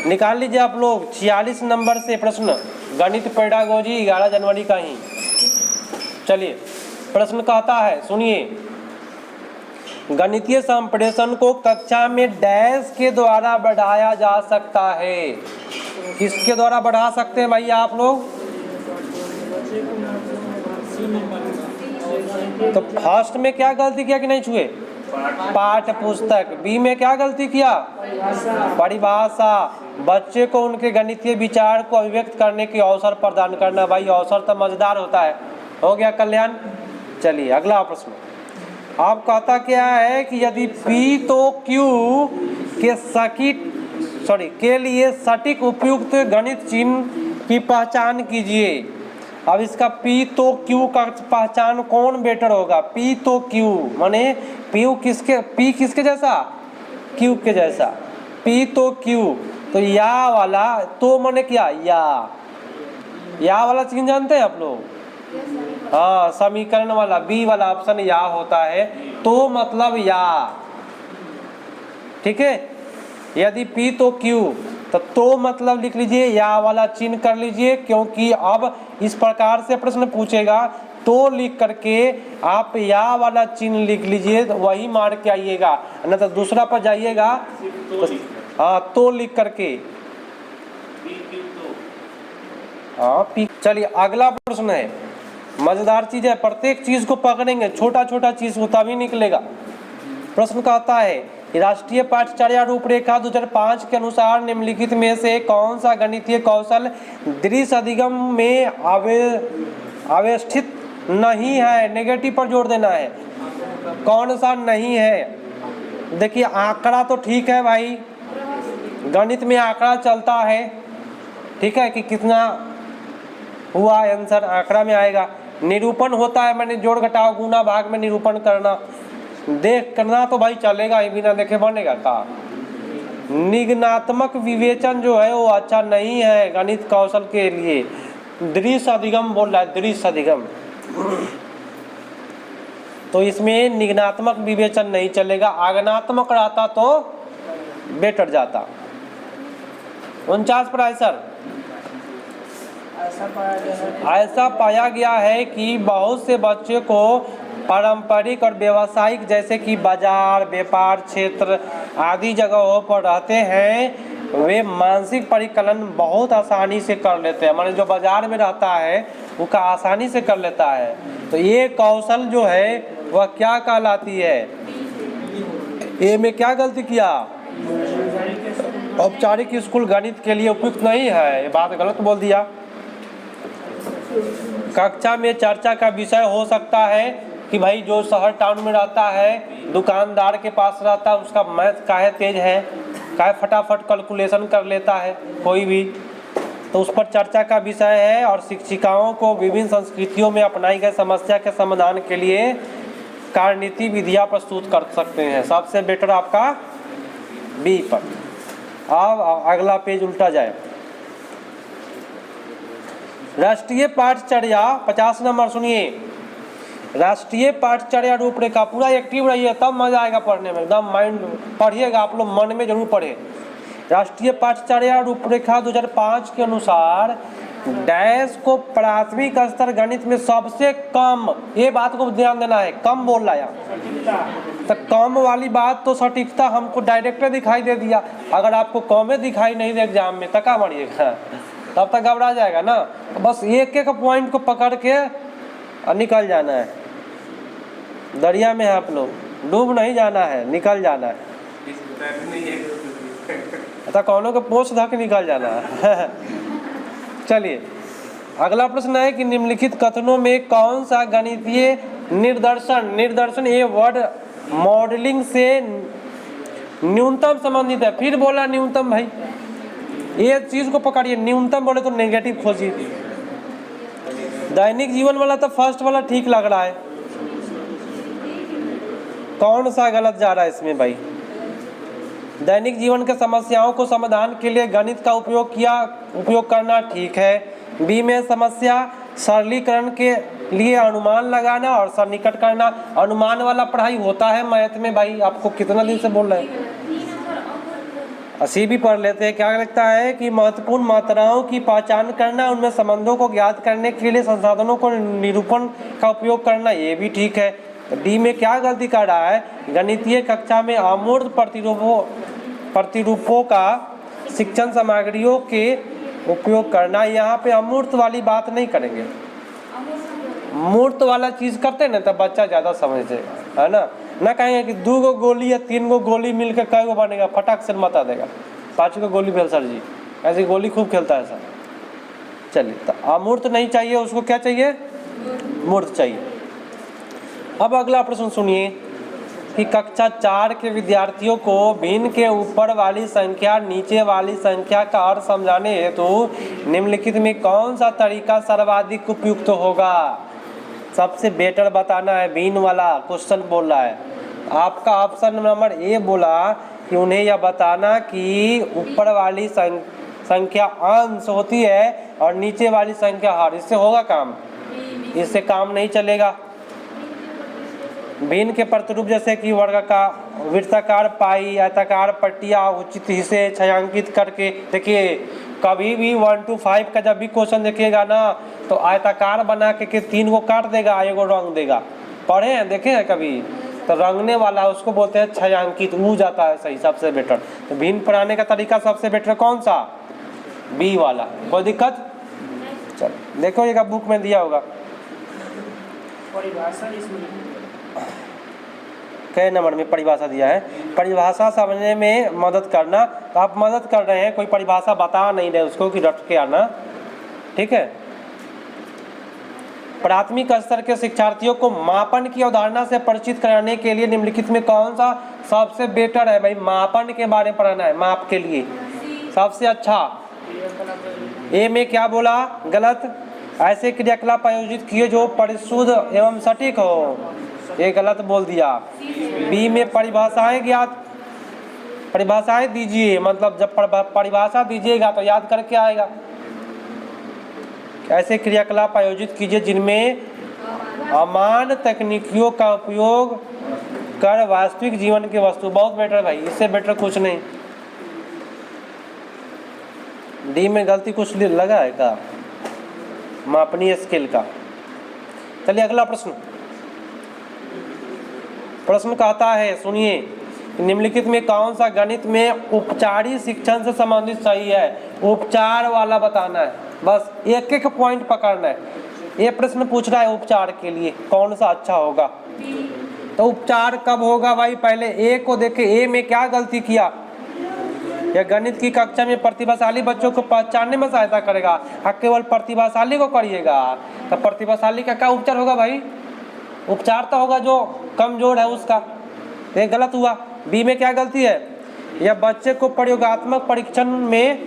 निकाल लीजिए आप लोग 46 नंबर से प्रश्न, गणित पेडागोजी 11 जनवरी का ही। चलिए प्रश्न कहता है, सुनिए, गणितीय संप्रेषण को कक्षा में डैश के द्वारा बढ़ाया जा सकता है। किसके द्वारा बढ़ा सकते हैं भाई आप लोग? तो फर्स्ट में क्या गलती किया कि नहीं छुए? पाठ्य पुस्तक। बी में क्या गलती किया? परिभाषा। बच्चे को उनके गणितीय विचार को अभिव्यक्त करने की अवसर प्रदान करना। भाई अवसर तो मजेदार होता है। हो गया कल्याण। चलिए अगला प्रश्न। आप कहता क्या है कि यदि P तो Q के लिए सटीक उपयुक्त गणित चिन्ह की पहचान कीजिए। अब इसका P तो Q का पहचान कौन बेटर होगा? P तो Q माने P किसके जैसा? Q के जैसा। P तो Q, तो या वाला तो माने क्या? या वाला चिन्ह जानते हैं आप लोग? हाँ, समीकरण वाला बी वाला ऑप्शन या होता है। तो मतलब या, ठीक है। यदि P तो Q, तो मतलब लिख लीजिए, या वाला चिन्ह कर लीजिए, क्योंकि अब इस प्रकार से प्रश्न पूछेगा तो लिख करके आप या वाला चिन्ह लिख लीजिए, तो वही मार के आइएगा, नहीं तो दूसरा पर जाइएगा तो हाँ तो लिख करके हाँ। चलिए अगला प्रश्न है, मजेदार चीज है, प्रत्येक चीज को पकड़ेंगे, छोटा छोटा चीज को तभी निकलेगा। प्रश्न कहता है, राष्ट्रीय पाठ्यचर्या रूपरेखा 2005 के अनुसार निम्नलिखित में से कौन सा गणितीय कौशल दृश्य अधिगम में अवस्थित नहीं है? नेगेटिव पर जोर देना है। कौन सा नहीं है? देखिए आंकड़ा तो ठीक है भाई, गणित में आंकड़ा चलता है, ठीक है, कि कितना हुआ आंसर आंकड़ा में आएगा। निरूपण होता है, मैंने जोड़ घटाव गुना भाग में निरूपण करना, देख करना तो भाई चलेगा ही, बिना देखे बनेगा का? निगनात्मक विवेचन जो है वो अच्छा नहीं है गणित कौशल के लिए। दृश्य अधिगम बोल रहा है, दृश्य अधिगम, तो इसमें निगनात्मक विवेचन नहीं चलेगा। आगनात्मक रहता तो बेटर जाता। 49 पर आंसर ऐसा पाया गया है कि बहुत से बच्चे को पारंपरिक और व्यावसायिक जैसे कि बाजार, व्यापार क्षेत्र आदि जगहों पर रहते हैं, वे मानसिक परिकलन बहुत आसानी से कर लेते हैं। माने जो बाजार में रहता है वो का आसानी से कर लेता है। तो ये कौशल जो है वह क्या कहलाती है? ए में क्या गलती किया? औपचारिक स्कूल गणित के लिए उपयुक्त नहीं है, ये बात गलत बोल दिया। कक्षा में चर्चा का विषय हो सकता है कि भाई जो शहर टाउन में रहता है, दुकानदार के पास रहता है, उसका मैथ काहे तेज है, काहे फटाफट कैलकुलेशन कर लेता है कोई भी, तो उस पर चर्चा का विषय है। और शिक्षिकाओं को विभिन्न संस्कृतियों में अपनाई गई समस्या के समाधान के लिए कार्यनीति विधियां प्रस्तुत कर सकते हैं। सबसे बेटर आपका बी पर। अब अगला पेज उल्टा जाए। राष्ट्रीय पाठ्यचर्या 50 नंबर, सुनिए, राष्ट्रीय पाठ्यचर्या रूपरेखा, पूरा एक्टिव रहिए तब मजा आएगा पढ़ने में, एकदम माइंड पढ़िएगा आप लोग, मन में जरूर पढ़े। राष्ट्रीय पाठ्यचर्या रूपरेखा 2005 के अनुसार डैश को प्राथमिक स्तर गणित में सबसे कम, ये बात को ध्यान देना है, कम बोल रहा है तो कम वाली बात तो सटीकता हमको डायरेक्ट दिखाई दे दिया। अगर आपको कम दिखाई नहीं दे एग्जाम में तो क्या मारिएगा, तब तक घबरा जाएगा ना। तो बस एक एक पॉइंट को पकड़ के निकल जाना है। दरिया में है आप लोग, डूब नहीं जाना है, निकल जाना है। तो कौनों के पोस्ट धक निकल जाना है। चलिए अगला प्रश्न है कि निम्नलिखित कथनों में कौन सा गणितीय निर्दर्शन ये वर्ड मॉडलिंग से न्यूनतम संबंधित है? फिर बोला न्यूनतम, भाई ये चीज को पकड़िए, न्यूनतम बोले तो नेगेटिव खोजिए। दैनिक जीवन वाला तो फर्स्ट वाला ठीक लग रहा है, कौन सा गलत जा रहा है इसमें भाई? दैनिक जीवन के समस्याओं को समाधान के लिए गणित का उपयोग करना ठीक है। बी में समस्या सरलीकरण के लिए अनुमान लगाना और सन्निकट करना, अनुमान वाला पढ़ाई होता है मैथ में भाई, आपको कितना दिन से बोल रहे हैं। सी भी पढ़ लेते हैं। क्या लगता है कि महत्वपूर्ण मात्राओं की पहचान करना, उनमें संबंधों को ज्ञात करने के लिए संसाधनों को निरूपण का उपयोग करना, ये भी ठीक है। तो डी में क्या गलती कर रहा है, गणितीय कक्षा में अमूर्त प्रतिरूपों का शिक्षण सामग्रियों के उपयोग करना। यहाँ पे अमूर्त वाली बात नहीं करेंगे, मूर्त वाला चीज करते ना तब बच्चा ज्यादा समझेगा, है ना कहेंगे कि 2 गो गोली या 3 गो गोली मिलकर कै गो बनेगा, फटाक से बता देगा 5 गो गोली भेल सर जी, ऐसी गोली खूब खेलता है सर। चलिए, तो अमूर्त नहीं चाहिए उसको, क्या चाहिए, मूर्त चाहिए। अब अगला प्रश्न सुनिए कि कक्षा 4 के विद्यार्थियों को भिन्न के ऊपर वाली संख्या नीचे वाली संख्या का अर्थ समझाने हेतु निम्नलिखित में कौन सा तरीका सर्वाधिक उपयुक्त होगा। सबसे बेटर बताना है, भिन्न वाला क्वेश्चन बोल रहा है। आपका ऑप्शन नंबर ए बोला कि उन्हें यह बताना कि ऊपर वाली संख्या अंश होती है और नीचे वाली संख्या हर। इससे होगा काम, इससे काम नहीं चलेगा। भिन्न के प्रतिरूप जैसे कि वर्गाकार, वृत्ताकार पाई, आयताकार पट्टियाँ उचित हिस्से छायांकित करके, देखिए कभी भी 1 to 5 का जब भी क्वेश्चन देखिएगा ना तो आयताकार बना के 3 को काट देगा, एगो रंग देगा। पढ़े हैं, देखे हैं कभी? तो रंगने वाला उसको बोलते हैं छायांकित, वो जाता है सही, सबसे बेटर। तो भिन्न पढ़ाने का तरीका सबसे बेटर कौन सा, बी वाला। कोई दिक्कत? चलो देखो, एक बुक में दिया होगा, कई नंबर में परिभाषा दिया है। परिभाषा समझने में मदद करना, तो आप मदद कर रहे हैं, कोई परिभाषा बता नहीं रहे उसको कि रट के आना, ठीक है। प्राथमिक स्तर के शिक्षार्थियों को मापन की अवधारणा से परिचित कराने के लिए निम्नलिखित में कौन सा सबसे बेटर है। भाई मापन के बारे में पढ़ाना है, माप के लिए सबसे अच्छा। ए में क्या बोला, गलत। ऐसे क्रियाकलाप आयोजित किए जो परिशुद्ध एवं सटीक हो, ये गलत बोल दिया। बी में परिभाषाएं ज्ञात, परिभाषाएं दीजिए, मतलब जब परिभाषा दीजिएगा तो याद करके आएगा। ऐसे क्रियाकलाप आयोजित कीजिए जिनमें अमान्य तकनीकियों का उपयोग कर वास्तविक जीवन की वस्तु। बहुत बेटर भाई, इससे बेटर कुछ नहीं। डी में गलती कुछ लगा है का, मापनीय स्केल का। चलिए अगला प्रश्न। प्रश्न कहता है, सुनिए, निम्नलिखित में कौन सा गणित में उपचारी शिक्षण से संबंधित सही है। उपचार वाला बताना है, बस एक एक पॉइंट पकड़ना है। ये प्रश्न पूछ रहा है उपचार के लिए कौन सा अच्छा होगा। तो उपचार कब होगा भाई, पहले ए को देखे। ए में क्या गलती किया, यह गणित की कक्षा में प्रतिभाशाली बच्चों को पहचानने में सहायता करेगा। आप केवल प्रतिभाशाली को करिएगा तो प्रतिभाशाली का क्या उपचार होगा भाई, उपचार तो होगा जो कमजोर है उसका। ये गलत हुआ। बी में क्या गलती है, यह बच्चे को प्रयोगात्मक परीक्षण में,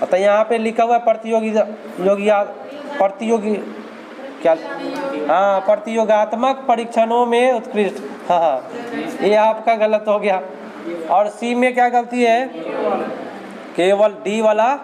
तो यहाँ पे लिखा हुआ है प्रतियोगात्मक परीक्षणों में उत्कृष्ट। हाँ, ये आपका गलत हो गया। और सी में क्या गलती है, केवल डी वाला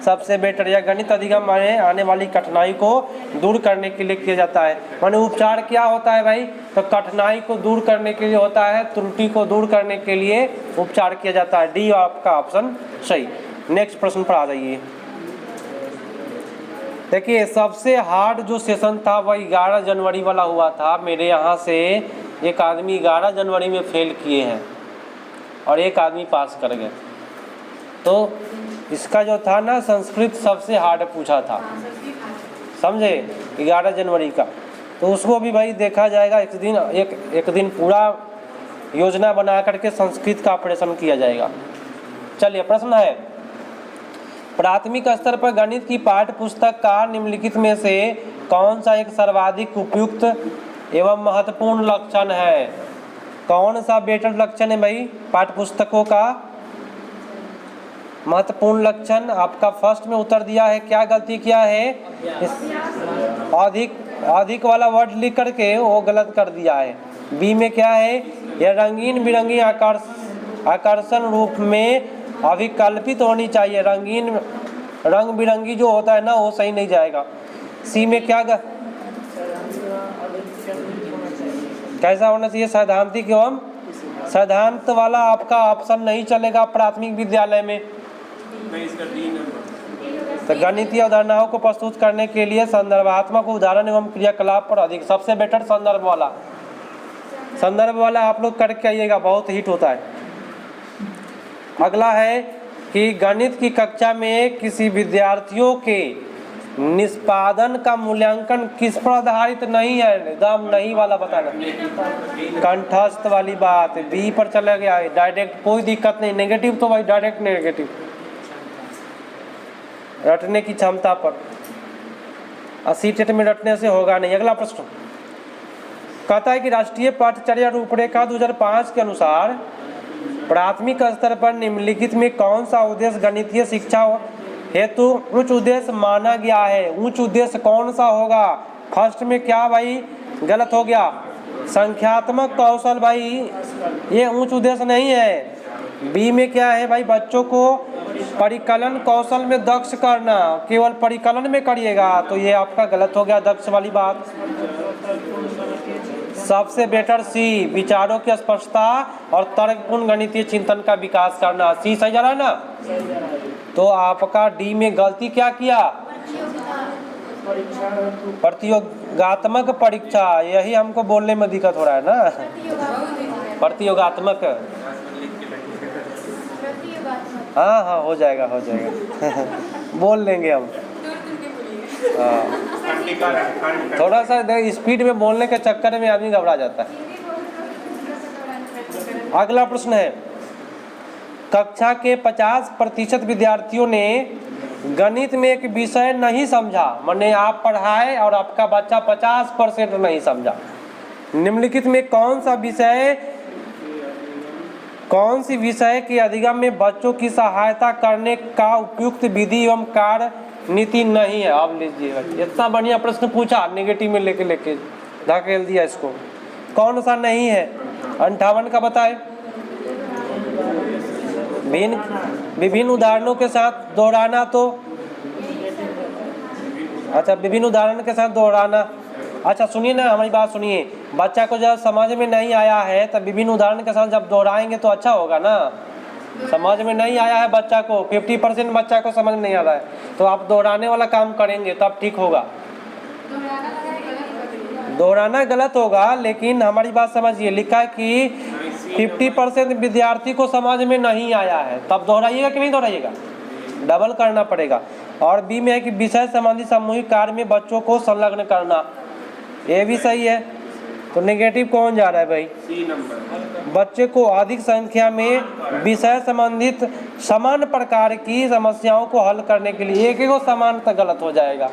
सबसे बेटर। या गणित अधिगम में आने वाली कठिनाई को दूर करने के लिए किया जाता है। माने उपचार क्या होता है भाई, तो कठिनाई को दूर करने के लिए होता है, त्रुटि को दूर करने के लिए उपचार किया जाता है। डी आपका ऑप्शन सही। नेक्स्ट प्रश्न पर आ जाइए। देखिए सबसे हार्ड जो सेशन था वह 11 जनवरी वाला हुआ था। मेरे यहाँ से एक आदमी 11 जनवरी में फेल किए हैं और एक आदमी पास कर गए। तो इसका जो था ना संस्कृत सबसे हार्ड पूछा था, समझे, 11 जनवरी का। तो उसको भी भाई देखा जाएगा, एक दिन पूरा योजना बना करके संस्कृत का ऑपरेशन किया जाएगा। चलिए प्रश्न है, प्राथमिक स्तर पर गणित की पाठ्य पुस्तक का निम्नलिखित में से कौन सा एक सर्वाधिक उपयुक्त एवं महत्वपूर्ण लक्षण है। कौन सा बेटर लक्षण है भाई पाठ्य पुस्तकों का, महत्वपूर्ण लक्षण। आपका फर्स्ट में उत्तर दिया है, क्या गलती किया है, अधिक वाला वर्ड लिख करके वो गलत कर दिया है। बी में क्या है, यह रंगीन बिरंगी आकर्षण रूप में अभिकल्पित होनी चाहिए। रंग बिरंगी जो होता है ना वो सही नहीं जाएगा। सी में क्या कैसा होना चाहिए, सैद्धांतिक एवं सिद्धांत वाला आपका ऑप्शन नहीं चलेगा प्राथमिक विद्यालय में। तो गणितीय अवधारणाओं को प्रस्तुत करने के लिए संदर्भात्मक उदाहरण एवं क्रियाकलाप पर अधिक, सबसे बेटर संदर्भ वाला आप लोग करके आइएगा, बहुत हिट होता है। अगला है कि गणित की कक्षा में किसी विद्यार्थियों के निष्पादन का मूल्यांकन किस पर आधारित नहीं है, एकदम नहीं वाला बताना, कंठस्थ वाली बात, बी पर चला गया है डायरेक्ट, कोई दिक्कत नहीं, नेगेटिव तो भाई डायरेक्ट नेगेटिव, रटने की क्षमता पर, सीटेट में रटने से होगा नहीं। अगला प्रश्न कहता है कि राष्ट्रीय पाठ्यचर्या रूपरेखा 2005 के अनुसार प्राथमिक स्तर पर निम्नलिखित में कौन सा उद्देश्य गणितीय शिक्षा हेतु उच्च उद्देश्य माना गया है। उच्च उद्देश्य कौन सा होगा? फर्स्ट में क्या भाई गलत हो गया, संख्यात्मक कौशल, भाई ये उच्च उद्देश्य नहीं है। बी में क्या है भाई, बच्चों को परिकलन कौशल में दक्ष करना, केवल परिकलन में करिएगा, तो ये आपका गलत हो गया, दक्ष वाली बात। सबसे बेटर सी, विचारों की स्पष्टता और तर्कपूर्ण गणितीय चिंतन का विकास करना, सी सही जा रहा है ना। तो आपका डी में गलती क्या किया, प्रतियोगात्मक परीक्षा, यही हमको बोलने में दिक्कत हो रहा है ना, प्रतियोगात्मक, हाँ हाँ हो जाएगा बोल लेंगे हम। थोड़ा सा स्पीड में बोलने के चक्कर में आदमी घबरा जाता है। अगला प्रश्न है, कक्षा के 50% विद्यार्थियों ने गणित में एक विषय नहीं समझा, माने आप पढ़ाए और आपका बच्चा 50% नहीं समझा। निम्नलिखित में कौन सी विषय के अधिगम में बच्चों की सहायता करने का उपयुक्त विधि एवं कार्य नीति नहीं है। अब लीजिएगा, इतना बढ़िया प्रश्न पूछा, नेगेटिव में लेके धकेल दिया इसको, कौन सा नहीं है? 58 का बताए, विभिन्न उदाहरणों के साथ दोहराना, तो अच्छा विभिन्न उदाहरण के साथ दोहराना। अच्छा सुनिए ना, हमारी बात सुनिए, बच्चा को जब समझ में नहीं आया है तब विभिन्न उदाहरण के साथ जब दोहराएंगे तो अच्छा होगा ना। समझ में नहीं आया है बच्चा को, 50% बच्चा को समझ नहीं आ रहा है, तो आप दोहराने वाला काम करेंगे तब ठीक होगा। दोहराना गलत होगा, लेकिन हमारी बात समझिए, लिखा है कि 50% विद्यार्थी को समझ में नहीं आया है, तब दोहराइएगा कि नहीं दोहराइएगा, डबल करना पड़ेगा। और बी में है कि विषय संबंधी सामूहिक कार्य में बच्चों को संलग्न करना, ये भी सही है। तो नेगेटिव कौन जा रहा है भाई, सी नंबर, बच्चे को अधिक संख्या में विषय संबंधित समान प्रकार की समस्याओं को हल करने के लिए, एक एक समान तक गलत हो जाएगा,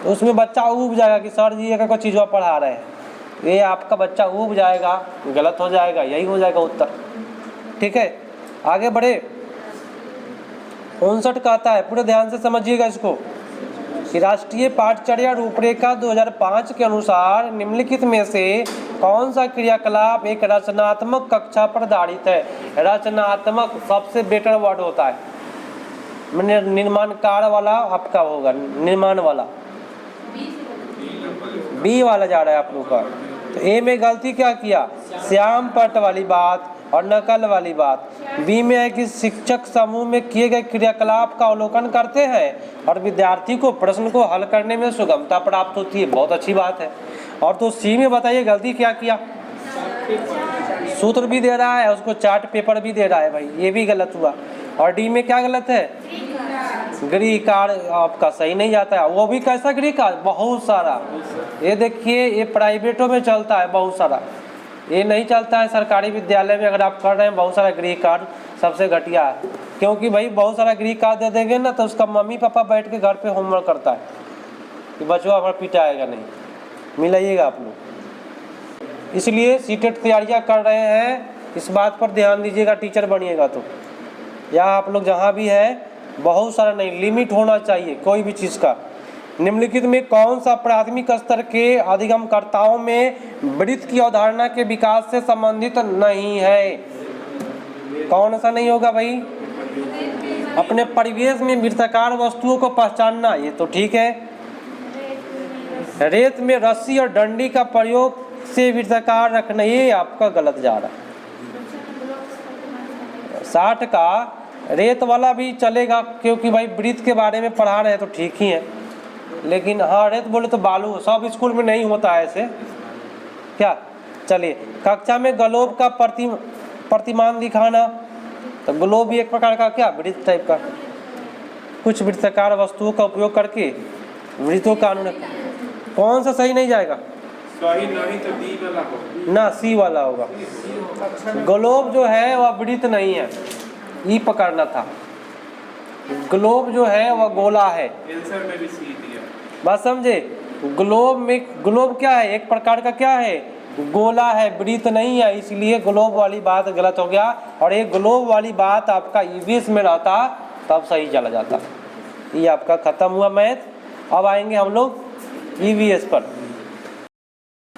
तो उसमें बच्चा ऊब जाएगा कि सर जी एक चीज़ पढ़ा रहे हैं, ये आपका बच्चा ऊब जाएगा, गलत हो जाएगा, यही हो जाएगा उत्तर। ठीक है, आगे बढ़े। 59 कहता है, पूरे ध्यान से समझिएगा इसको, कि राष्ट्रीय पाठ्यचर्या रूपरेखा 2005 के अनुसार निम्नलिखित में से कौन सा क्रियाकलाप एक रचनात्मक कक्षा पर आधारित है। रचनात्मक सबसे बेटर वर्ड होता है, मैंने निर्माणकार वाला आपका होगा, निर्माण वाला, बी वाला जा रहा है आप लोग का। तो ए में गलती क्या किया, श्याम पट वाली बात और नकल वाली बात। बी में है कि शिक्षक समूह में किए गए क्रियाकलाप का अवलोकन करते हैं और विद्यार्थी को प्रश्न को हल करने में सुगमता प्राप्त होती है, बहुत अच्छी बात है। और तो सी में बताइए गलती क्या किया, सूत्र भी दे रहा है, उसको चार्ट पेपर भी दे रहा है, भाई ये भी गलत हुआ। और डी में क्या गलत है, गृह कार्य आपका सही नहीं जाता है, वो भी कैसा गृह कार्य, बहुत सारा, ये देखिए ये प्राइवेटों में चलता है बहुत सारा, ये नहीं चलता है सरकारी विद्यालय में। अगर आप कर रहे हैं बहुत सारा गृह कार्य, सबसे घटिया है, क्योंकि भाई बहुत सारा गृह कार्य दे देंगे ना तो उसका मम्मी पापा बैठ के घर पे होमवर्क करता है कि बच्चों हमारा पिटाएगा नहीं, मिलाइएगा आप लोग। इसलिए सीटेट तैयारियां कर रहे हैं, इस बात पर ध्यान दीजिएगा, टीचर बनिएगा तो, या आप लोग जहाँ भी है बहुत सारा नहीं, लिमिट होना चाहिए कोई भी चीज़ का। निम्नलिखित में कौन सा प्राथमिक स्तर के अधिगमकर्ताओं में वृत्त की अवधारणा के विकास से संबंधित नहीं है? कौन सा नहीं होगा भाई, अपने परिवेश में वृत्ताकार वस्तुओं को पहचानना, ये तो ठीक है। रेत में रस्सी और डंडी का प्रयोग से वृत्ताकार रखना, ये आपका गलत जा रहा है, 60 का रेत वाला भी चलेगा, क्योंकि भाई वृत्त के बारे में पढ़ा रहे हैं तो ठीक ही है। लेकिन हाँ रेत बोले तो बालू, सब स्कूल में नहीं होता है ऐसे क्या। चलिए, कक्षा में ग्लोब का प्रतिमान दिखाना, तो ग्लोब भी एक प्रकार का क्या वृत्त टाइप का, कुछ वृत्ताकार वस्तुओं का उपयोग करके वृत्तों का अनुमान। कौन सा सही नहीं जाएगा? सही नहीं तो डी वाला होगा ना, सी वाला होगा। ग्लोब जो है वह वृत्त नहीं है, ई पकड़ना था। ग्लोब जो है वह गोला है। आंसर में भी सी दिया। बात समझे? ग्लोब में, ग्लोब क्या है, एक प्रकार का क्या है, गोला है, वृत्त नहीं है, इसलिए ग्लोब वाली बात गलत हो गया। और एक ग्लोब वाली बात आपका ईवीएस में रहता तब सही चला जाता। ये आपका खत्म हुआ मैथ। अब आएंगे हम लोग ईवीएस पर।